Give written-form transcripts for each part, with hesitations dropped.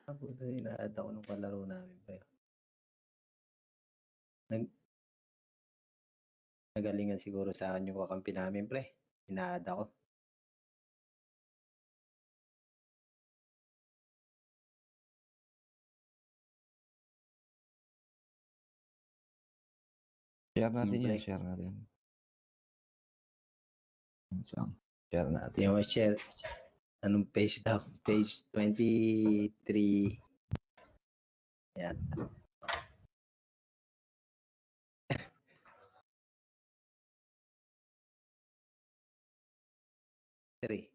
Buti ina-add ako nung kalaro namin pre. Nagalingan siguro sa akin yung kakampi namin pre. Ina-add ako. Share natin Yung yan, pre. share natin. Share natin. Yung share. Anong page daw? Page 23. Yan. Three.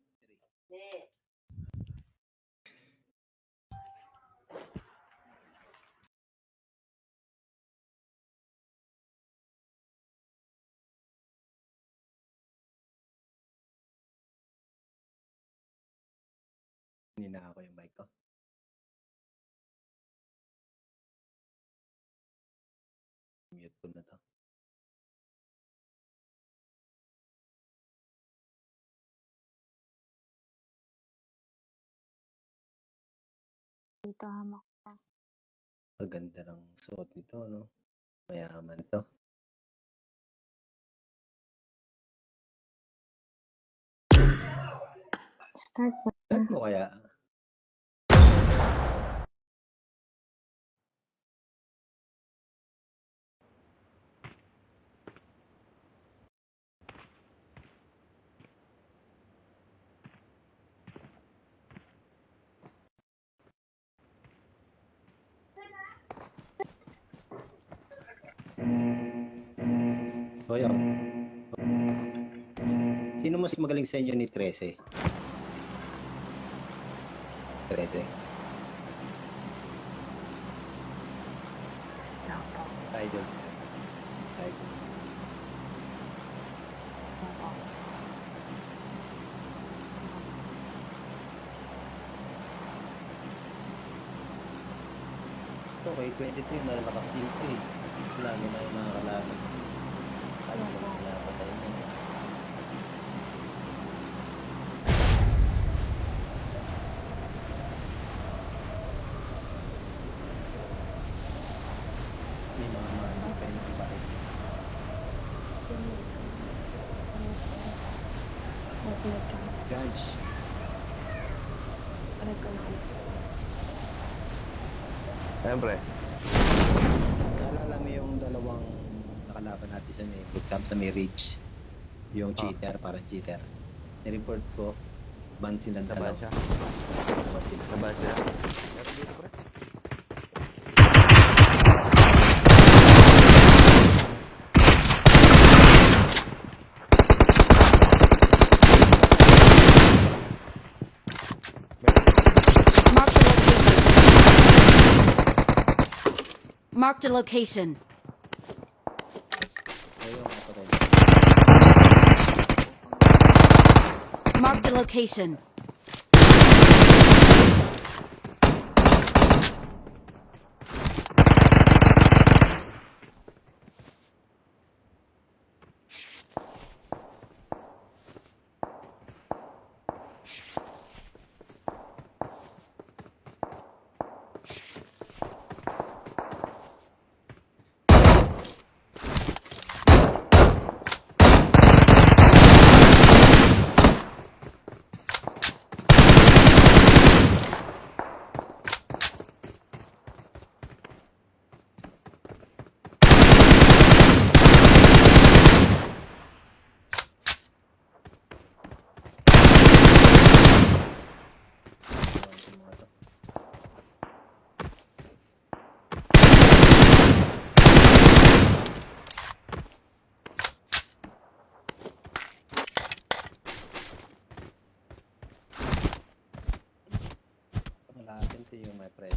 Nina ako yung mic ko. Mute ko na to. Tama ka. Paganda ng suot nito, no? Mayaman to. Start mo. Start mo kaya? Kuya. Sino mas magaling sa inyo ni 13? 13. Idol. Idol. Okay, 23 nalalakas din ito eh. Lagi na yung nakakalaban. Alam mo na napatay mo. May mga mano kayo ng bakit. Judge. Siyempre. Naalala mo yung dalawang nakalaban natin sa may bootcamp sa may ridge. Yung cheater, parang cheater. Nireport ko, ban silang dalawa. Naban siya. Ban sila. Naban siya. Meron dito, pre. Marked a location. Ayun, kapatid. Marked a location. Malapit to you, my friend.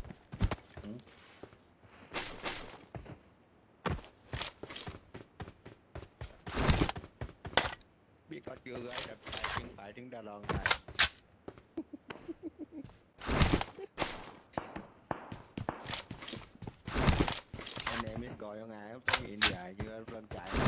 Because you guys are fighting the long time. My name is Goyong. I am from India. You are from China.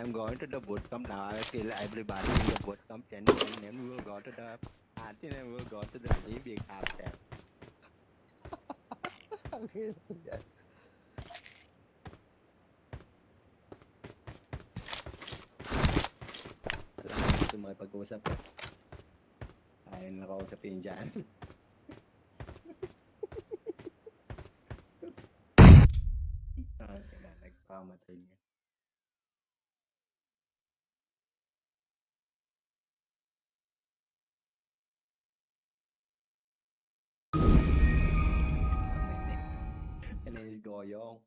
I'm going to the boot camp now. I will kill everybody in the boot camp and then we will go to the party and we'll go to the big after. Ang hirap yan. Wala akong gusto makipag-usap. Ayaw na kausapin dyan. Nagpamatay niya. And then is Goyong.